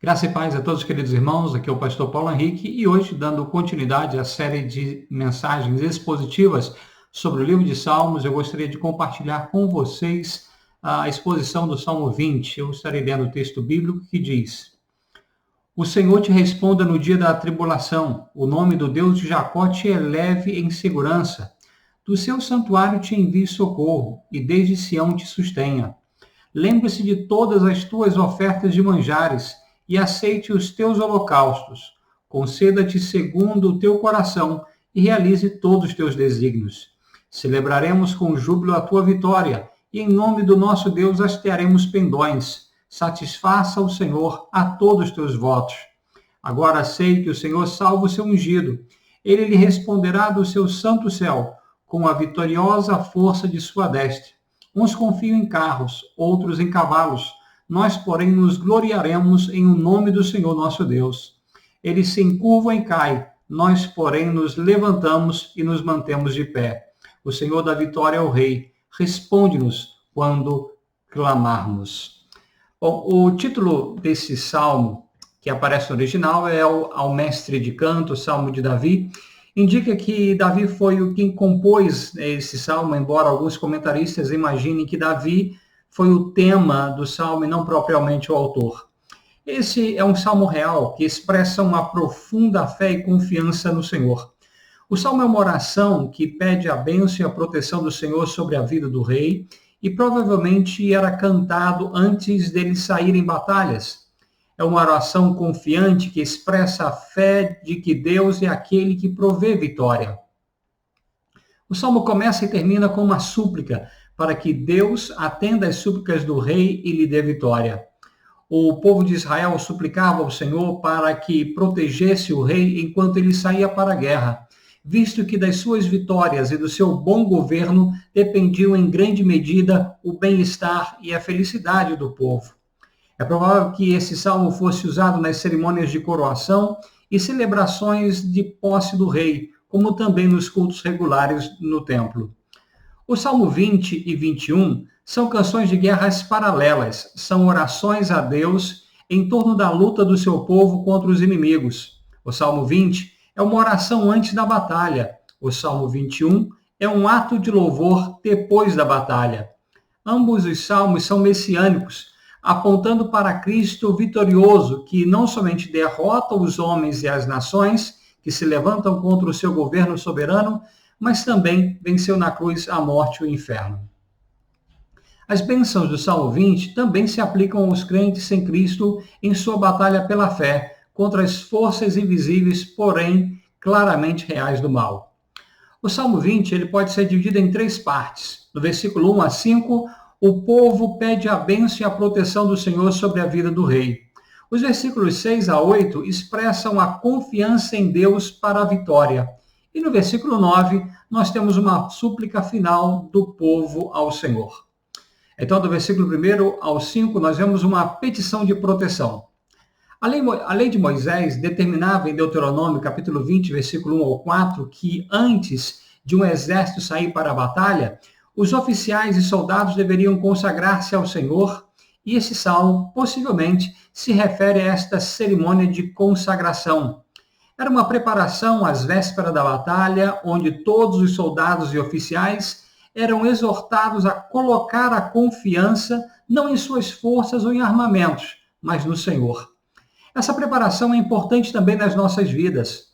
Graça e paz a todos, queridos irmãos. Aqui é o pastor Paulo Henrique e hoje, dando continuidade à série de mensagens expositivas sobre o livro de Salmos, eu gostaria de compartilhar com vocês a exposição do Salmo 20. Eu estarei lendo o texto bíblico que diz: O Senhor te responda no dia da tribulação, o nome do Deus de Jacó te eleve em segurança. Do seu santuário te envie socorro e desde Sião te sustenha. Lembre-se de todas as tuas ofertas de manjares e aceite os teus holocaustos. Conceda-te segundo o teu coração e realize todos os teus desígnios. Celebraremos com júbilo a tua vitória e em nome do nosso Deus hastearemos pendões. Satisfaça o Senhor a todos os teus votos. Agora sei que o Senhor salva o seu ungido. Ele lhe responderá do seu santo céu com a vitoriosa força de sua destra. Uns confiam em carros, outros em cavalos. Nós, porém, nos gloriaremos em o nome do Senhor nosso Deus. Ele se encurva e cai, nós, porém, nos levantamos e nos mantemos de pé. O Senhor da vitória é o Rei. Responde-nos quando clamarmos. Bom, o título desse salmo, que aparece no original, é ao mestre de canto, Salmo de Davi. Indica que Davi foi quem compôs esse salmo, embora alguns comentaristas imaginem que Davi foi o tema do salmo e não propriamente o autor. Esse é um salmo real que expressa uma profunda fé e confiança no Senhor. O salmo é uma oração que pede a bênção e a proteção do Senhor sobre a vida do rei e provavelmente era cantado antes dele sair em batalhas. É uma oração confiante que expressa a fé de que Deus é aquele que provê vitória. O salmo começa e termina com uma súplica para que Deus atenda às súplicas do rei e lhe dê vitória. O povo de Israel suplicava ao Senhor para que protegesse o rei enquanto ele saía para a guerra, visto que das suas vitórias e do seu bom governo dependiam em grande medida o bem-estar e a felicidade do povo. É provável que esse salmo fosse usado nas cerimônias de coroação e celebrações de posse do rei, como também nos cultos regulares no templo. O Salmo 20 e 21 são canções de guerras paralelas, são orações a Deus em torno da luta do seu povo contra os inimigos. O Salmo 20 é uma oração antes da batalha. O Salmo 21 é um ato de louvor depois da batalha. Ambos os salmos são messiânicos, apontando para Cristo vitorioso, que não somente derrota os homens e as nações que se levantam contra o seu governo soberano, mas também venceu na cruz a morte e o inferno. As bênçãos do Salmo 20 também se aplicam aos crentes em Cristo em sua batalha pela fé contra as forças invisíveis, porém claramente reais do mal. O Salmo 20 ele pode ser dividido em 3 partes. No versículo 1 a 5, o povo pede a bênção e a proteção do Senhor sobre a vida do rei. Os versículos 6 a 8 expressam a confiança em Deus para a vitória. E no versículo 9, nós temos uma súplica final do povo ao Senhor. Então, do versículo 1 ao 5, nós vemos uma petição de proteção. A lei de Moisés determinava em Deuteronômio, capítulo 20, versículo 1 ao 4, que antes de um exército sair para a batalha, os oficiais e soldados deveriam consagrar-se ao Senhor, e esse salmo possivelmente se refere a esta cerimônia de consagração. Era uma preparação às vésperas da batalha, onde todos os soldados e oficiais eram exortados a colocar a confiança não em suas forças ou em armamentos, mas no Senhor. Essa preparação é importante também nas nossas vidas.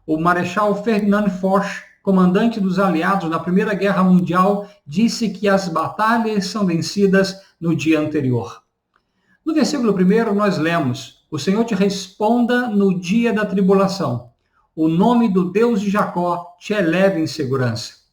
O Marechal Ferdinand Foch, comandante dos aliados na Primeira Guerra Mundial, disse que as batalhas são vencidas no dia anterior. No versículo 1 nós lemos: O Senhor te responda no dia da tribulação. O nome do Deus de Jacó te eleve em segurança.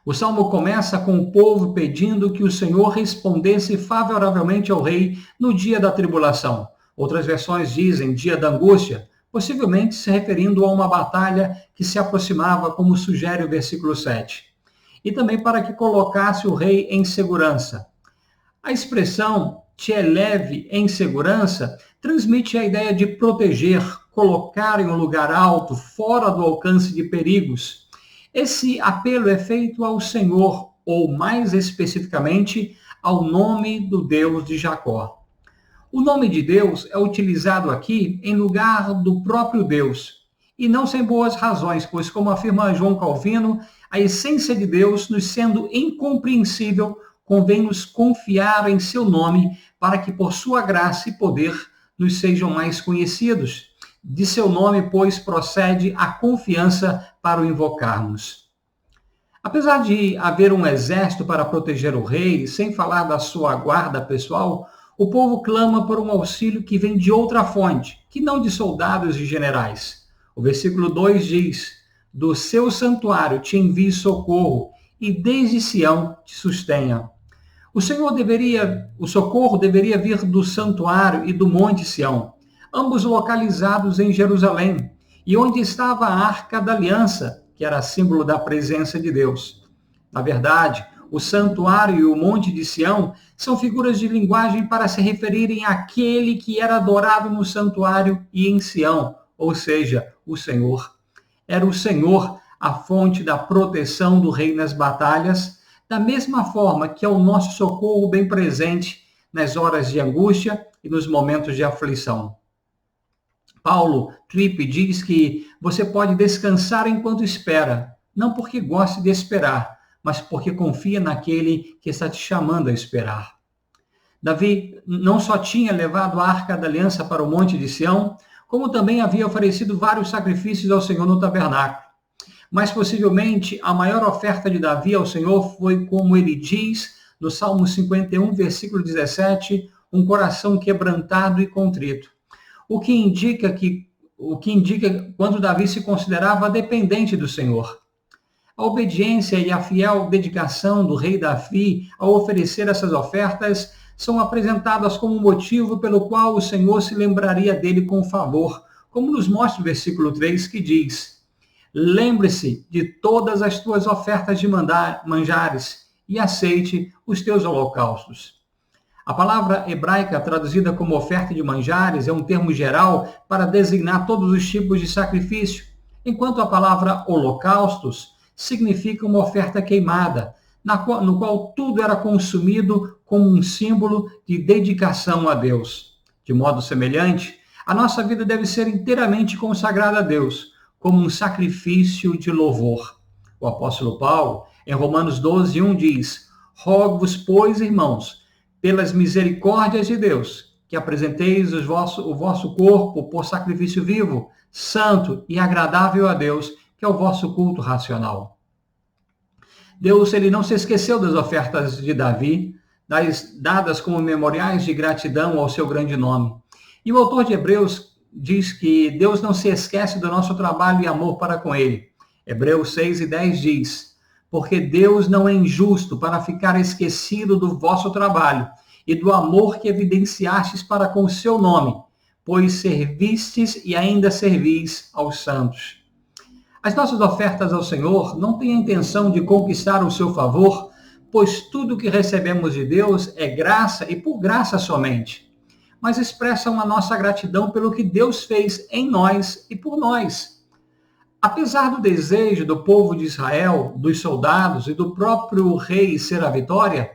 O salmo começa com o povo pedindo que o Senhor respondesse favoravelmente ao rei no dia da tribulação. Outras versões dizem dia da angústia, possivelmente se referindo a uma batalha que se aproximava, como sugere o versículo 7. E também para que colocasse o rei em segurança. A expressão te eleve em segurança transmite a ideia de proteger, colocar em um lugar alto, fora do alcance de perigos. Esse apelo é feito ao Senhor, ou mais especificamente, ao nome do Deus de Jacó. O nome de Deus é utilizado aqui em lugar do próprio Deus, e não sem boas razões, pois, como afirma João Calvino, a essência de Deus, nos sendo incompreensível, convém-nos confiar em seu nome, para que por sua graça e poder nos sejam mais conhecidos. De seu nome, pois, procede a confiança para o invocarmos. Apesar de haver um exército para proteger o rei, sem falar da sua guarda pessoal, o povo clama por um auxílio que vem de outra fonte, que não de soldados e generais. O versículo 2 diz: do seu santuário te envie socorro, e desde Sião te sustenha. O socorro deveria vir do santuário e do monte Sião, ambos localizados em Jerusalém, e onde estava a Arca da Aliança, que era símbolo da presença de Deus. Na verdade, o santuário e o monte de Sião são figuras de linguagem para se referirem àquele que era adorado no santuário e em Sião, ou seja, o Senhor. Era o Senhor a fonte da proteção do rei nas batalhas, da mesma forma que é o nosso socorro bem presente nas horas de angústia e nos momentos de aflição. Paulo Tripp diz que você pode descansar enquanto espera, não porque goste de esperar, mas porque confia naquele que está te chamando a esperar. Davi não só tinha levado a Arca da Aliança para o Monte de Sião, como também havia oferecido vários sacrifícios ao Senhor no tabernáculo. Mas possivelmente a maior oferta de Davi ao Senhor foi, como ele diz no Salmo 51, versículo 17, um coração quebrantado e contrito. O que indica quando Davi se considerava dependente do Senhor. A obediência e a fiel dedicação do rei Davi ao oferecer essas ofertas são apresentadas como motivo pelo qual o Senhor se lembraria dele com favor, como nos mostra o versículo 3, que diz: lembre-se de todas as tuas ofertas de manjares e aceite os teus holocaustos. A palavra hebraica traduzida como oferta de manjares é um termo geral para designar todos os tipos de sacrifício, enquanto a palavra holocaustos significa uma oferta queimada, no qual tudo era consumido como um símbolo de dedicação a Deus. De modo semelhante, a nossa vida deve ser inteiramente consagrada a Deus, como um sacrifício de louvor. O apóstolo Paulo, em Romanos 12, 1, diz: rogo-vos, pois, irmãos, pelas misericórdias de Deus, que apresenteis o vosso corpo por sacrifício vivo, santo e agradável a Deus, que é o vosso culto racional. Deus, ele não se esqueceu das ofertas de Davi, dadas como memoriais de gratidão ao seu grande nome. E o autor de Hebreus diz que Deus não se esquece do nosso trabalho e amor para com ele. Hebreus 6:10 diz: porque Deus não é injusto para ficar esquecido do vosso trabalho e do amor que evidenciastes para com o seu nome, pois servistes e ainda servis aos santos. As nossas ofertas ao Senhor não têm a intenção de conquistar o seu favor, pois tudo que recebemos de Deus é graça e por graça somente, mas expressam a nossa gratidão pelo que Deus fez em nós e por nós. Apesar do desejo do povo de Israel, dos soldados e do próprio rei ser a vitória,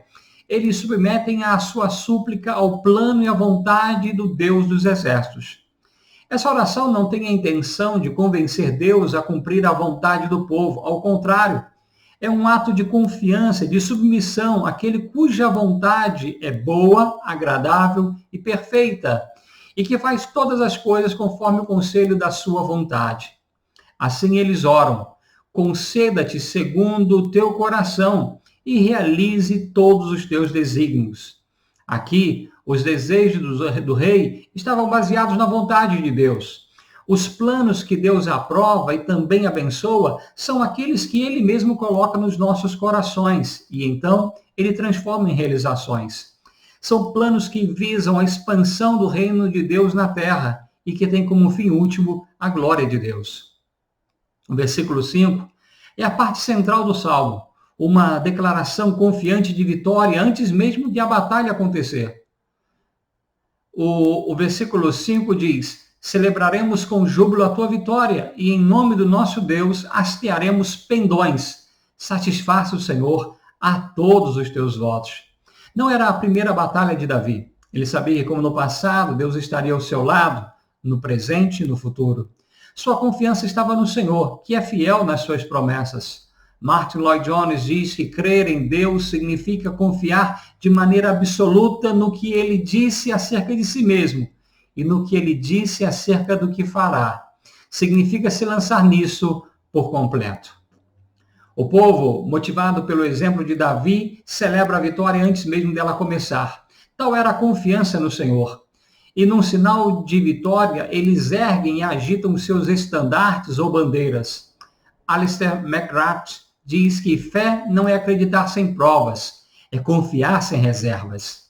eles submetem a sua súplica ao plano e à vontade do Deus dos exércitos. Essa oração não tem a intenção de convencer Deus a cumprir a vontade do povo. Ao contrário, é um ato de confiança, de submissão àquele cuja vontade é boa, agradável e perfeita, e que faz todas as coisas conforme o conselho da sua vontade. Assim eles oram: conceda-te segundo o teu coração e realize todos os teus desígnios. Aqui, os desejos do rei estavam baseados na vontade de Deus. Os planos que Deus aprova e também abençoa são aqueles que ele mesmo coloca nos nossos corações e então ele transforma em realizações. São planos que visam a expansão do reino de Deus na terra e que têm como fim último a glória de Deus. O versículo 5 é a parte central do Salmo, uma declaração confiante de vitória antes mesmo de a batalha acontecer. O versículo 5 diz: celebraremos com júbilo a tua vitória e em nome do nosso Deus hastearemos pendões. Satisfaça o Senhor a todos os teus votos. Não era a primeira batalha de Davi. Ele sabia que, como no passado, Deus estaria ao seu lado, no presente e no futuro. Sua confiança estava no Senhor, que é fiel nas suas promessas. Martin Lloyd-Jones diz que crer em Deus significa confiar de maneira absoluta no que ele disse acerca de si mesmo e no que ele disse acerca do que fará. Significa se lançar nisso por completo. O povo, motivado pelo exemplo de Davi, celebra a vitória antes mesmo dela começar. Tal era a confiança no Senhor. E num sinal de vitória, eles erguem e agitam seus estandartes ou bandeiras. Alistair McGrath diz que fé não é acreditar sem provas, é confiar sem reservas.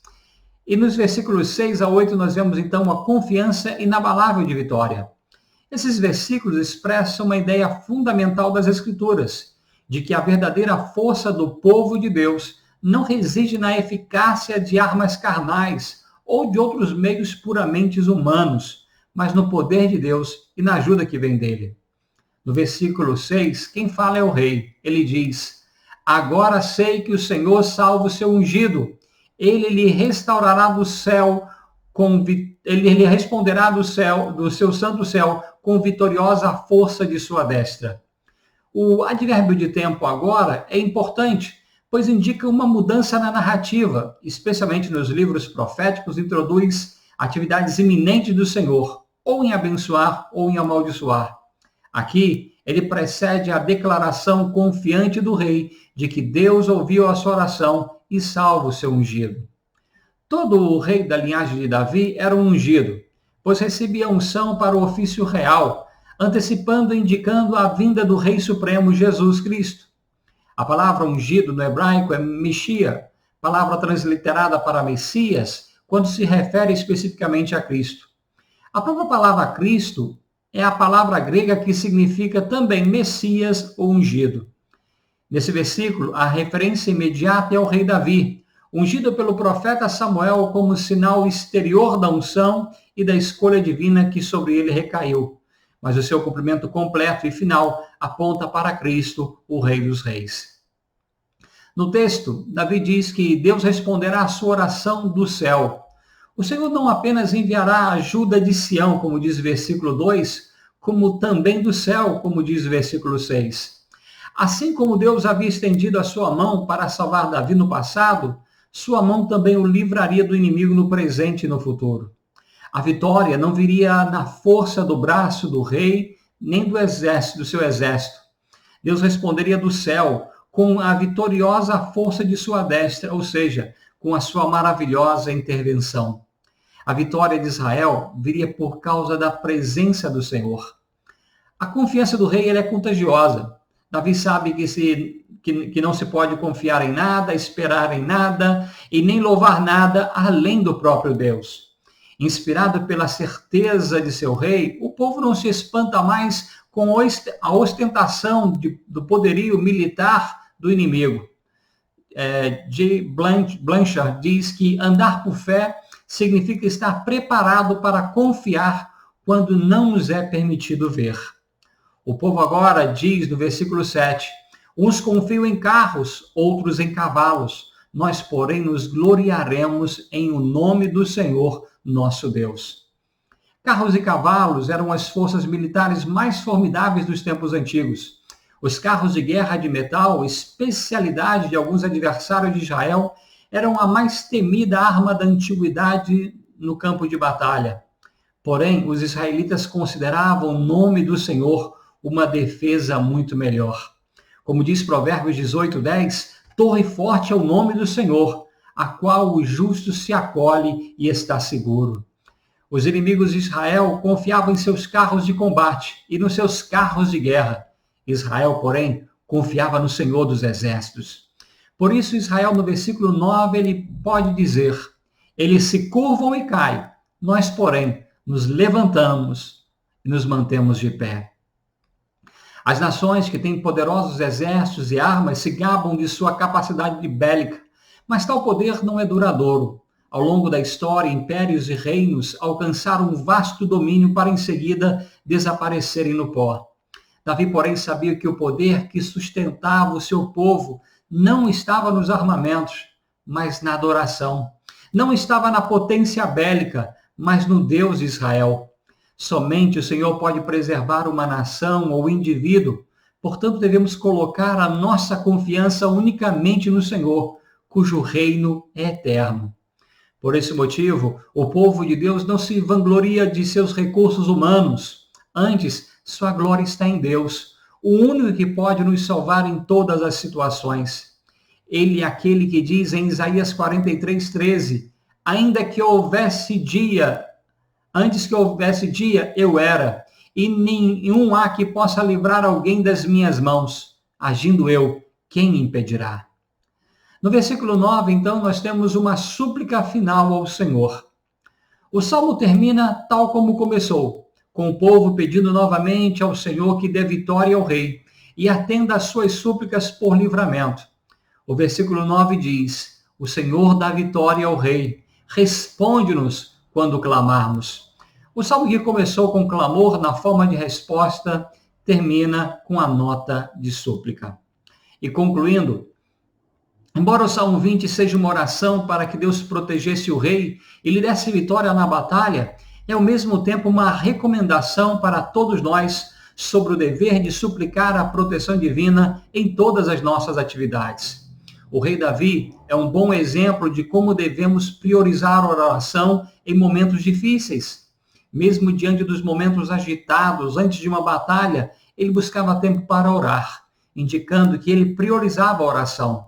E nos versículos 6 a 8 nós vemos então a confiança inabalável de vitória. Esses versículos expressam uma ideia fundamental das Escrituras, de que a verdadeira força do povo de Deus não reside na eficácia de armas carnais ou de outros meios puramente humanos, mas no poder de Deus e na ajuda que vem dele. No versículo 6, quem fala é o rei. Ele diz: agora sei que o Senhor salva o seu ungido. Ele lhe restaurará do céu, ele lhe responderá do céu, do seu santo céu, com vitoriosa força de sua destra. O advérbio de tempo agora é importante, pois indica uma mudança na narrativa, especialmente nos livros proféticos, introduz atividades iminentes do Senhor, ou em abençoar ou em amaldiçoar. Aqui, ele precede a declaração confiante do rei de que Deus ouviu a sua oração e salva o seu ungido. Todo o rei da linhagem de Davi era um ungido, pois recebia unção para o ofício real, antecipando e indicando a vinda do Rei Supremo Jesus Cristo. A palavra ungido no hebraico é Meshia, palavra transliterada para Messias, quando se refere especificamente a Cristo. A própria palavra Cristo é a palavra grega que significa também Messias ou ungido. Nesse versículo, a referência imediata é ao rei Davi, ungido pelo profeta Samuel como sinal exterior da unção e da escolha divina que sobre ele recaiu. Mas o seu cumprimento completo e final aponta para Cristo, o Rei dos Reis. No texto, Davi diz que Deus responderá à sua oração do céu. O Senhor não apenas enviará a ajuda de Sião, como diz o versículo 2, como também do céu, como diz o versículo 6. Assim como Deus havia estendido a sua mão para salvar Davi no passado, sua mão também o livraria do inimigo no presente e no futuro. A vitória não viria na força do braço do rei, nem do exército, do seu exército. Deus responderia do céu com a vitoriosa força de sua destra, ou seja, com a sua maravilhosa intervenção. A vitória de Israel viria por causa da presença do Senhor. A confiança do rei é contagiosa. Davi sabe que não se pode confiar em nada, esperar em nada e nem louvar nada além do próprio Deus. Inspirado pela certeza de seu rei, o povo não se espanta mais com a ostentação do poderio militar do inimigo. J. Blanchard diz que andar por fé significa estar preparado para confiar quando não nos é permitido ver. O povo agora diz no versículo 7, uns confiam em carros, outros em cavalos. Nós, porém, nos gloriaremos em o nome do Senhor, nosso Deus. Carros e cavalos eram as forças militares mais formidáveis dos tempos antigos. Os carros de guerra de metal, especialidade de alguns adversários de Israel, eram a mais temida arma da antiguidade no campo de batalha. Porém, os israelitas consideravam o nome do Senhor uma defesa muito melhor. Como diz Provérbios 18:10, torre forte é o nome do Senhor, a qual o justo se acolhe e está seguro. Os inimigos de Israel confiavam em seus carros de combate e nos seus carros de guerra. Israel, porém, confiava no Senhor dos Exércitos. Por isso, Israel, no versículo 9, ele pode dizer, eles se curvam e caem, nós, porém, nos levantamos e nos mantemos de pé. As nações que têm poderosos exércitos e armas se gabam de sua capacidade bélica, mas tal poder não é duradouro. Ao longo da história, impérios e reinos alcançaram um vasto domínio para em seguida desaparecerem no pó. Davi, porém, sabia que o poder que sustentava o seu povo não estava nos armamentos, mas na adoração. Não estava na potência bélica, mas no Deus de Israel. Somente o Senhor pode preservar uma nação ou indivíduo. Portanto, devemos colocar a nossa confiança unicamente no Senhor, cujo reino é eterno. Por esse motivo, o povo de Deus não se vangloria de seus recursos humanos. Antes, sua glória está em Deus, o único que pode nos salvar em todas as situações. Ele é aquele que diz em Isaías 43:13, ainda que houvesse dia, antes que houvesse dia, eu era, e nenhum há que possa livrar alguém das minhas mãos. Agindo eu, quem impedirá? No versículo 9, então, nós temos uma súplica final ao Senhor. O salmo termina tal como começou, com o povo pedindo novamente ao Senhor que dê vitória ao rei e atenda às suas súplicas por livramento. O versículo 9 diz, o Senhor dá vitória ao rei, responde-nos quando clamarmos. O salmo que começou com clamor na forma de resposta, termina com a nota de súplica. E concluindo, embora o Salmo 20 seja uma oração para que Deus protegesse o rei e lhe desse vitória na batalha, é ao mesmo tempo uma recomendação para todos nós sobre o dever de suplicar a proteção divina em todas as nossas atividades. O rei Davi é um bom exemplo de como devemos priorizar a oração em momentos difíceis. Mesmo diante dos momentos agitados, antes de uma batalha, ele buscava tempo para orar, indicando que ele priorizava a oração.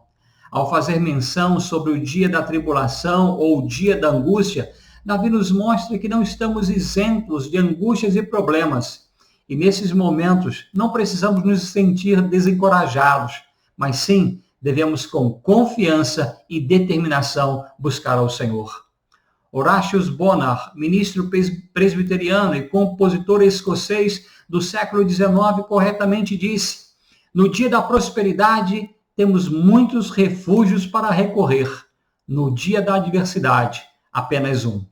Ao fazer menção sobre o dia da tribulação ou o dia da angústia, Davi nos mostra que não estamos isentos de angústias e problemas. E nesses momentos, não precisamos nos sentir desencorajados, mas sim, devemos com confiança e determinação buscar ao Senhor. Horatius Bonar, ministro presbiteriano e compositor escocês do século XIX, corretamente disse, no dia da prosperidade, temos muitos refúgios para recorrer. No dia da adversidade, apenas um.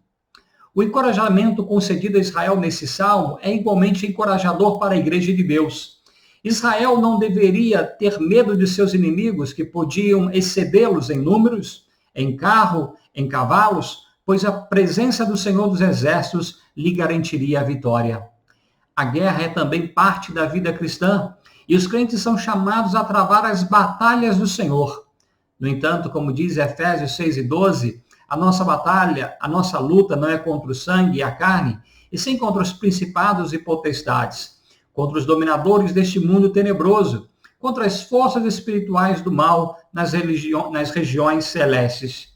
O encorajamento concedido a Israel nesse salmo é igualmente encorajador para a Igreja de Deus. Israel não deveria ter medo de seus inimigos que podiam excedê-los em números, em carro, em cavalos, pois a presença do Senhor dos Exércitos lhe garantiria a vitória. A guerra é também parte da vida cristã, e os crentes são chamados a travar as batalhas do Senhor. No entanto, como diz Efésios 6:12, a nossa batalha, a nossa luta não é contra o sangue e a carne, e sim contra os principados e potestades, contra os dominadores deste mundo tenebroso, contra as forças espirituais do mal nas regiões celestes.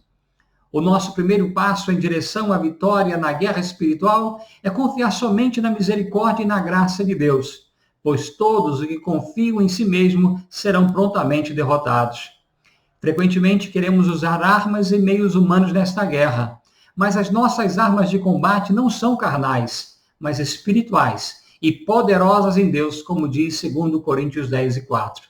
O nosso primeiro passo em direção à vitória na guerra espiritual é confiar somente na misericórdia e na graça de Deus, pois todos os que confiam em si mesmo serão prontamente derrotados. Frequentemente queremos usar armas e meios humanos nesta guerra, mas as nossas armas de combate não são carnais, mas espirituais e poderosas em Deus, como diz 2 Coríntios 10:4.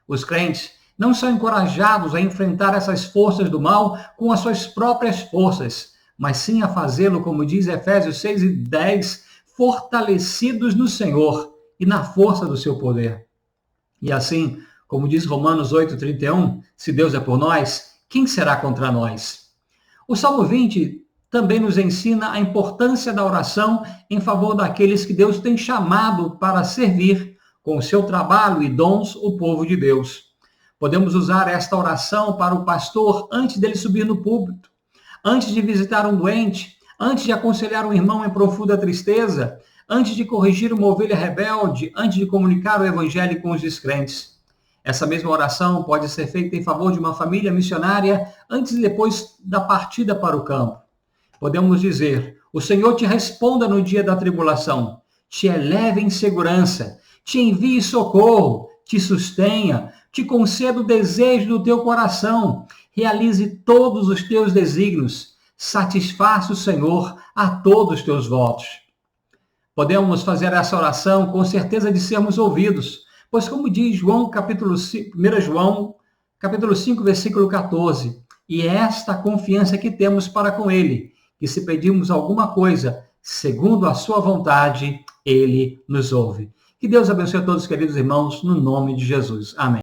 Os crentes não são encorajados a enfrentar essas forças do mal com as suas próprias forças, mas sim a fazê-lo, como diz Efésios 6:10, fortalecidos no Senhor e na força do seu poder. E assim, como diz Romanos 8:31, se Deus é por nós, quem será contra nós? O Salmo 20 também nos ensina a importância da oração em favor daqueles que Deus tem chamado para servir com o seu trabalho e dons o povo de Deus. Podemos usar esta oração para o pastor antes dele subir no púlpito, antes de visitar um doente, antes de aconselhar um irmão em profunda tristeza, antes de corrigir uma ovelha rebelde, antes de comunicar o evangelho com os descrentes. Essa mesma oração pode ser feita em favor de uma família missionária antes e depois da partida para o campo. Podemos dizer, o Senhor te responda no dia da tribulação, te eleve em segurança, te envie socorro, te sustenha, te conceda o desejo do teu coração, realize todos os teus desígnios, satisfaça o Senhor a todos os teus votos. Podemos fazer essa oração com certeza de sermos ouvidos, pois como diz João, 1 João, capítulo 5, versículo 14, e é esta a confiança que temos para com ele, que se pedirmos alguma coisa, segundo a sua vontade, ele nos ouve. Que Deus abençoe a todos, queridos irmãos, no nome de Jesus. Amém.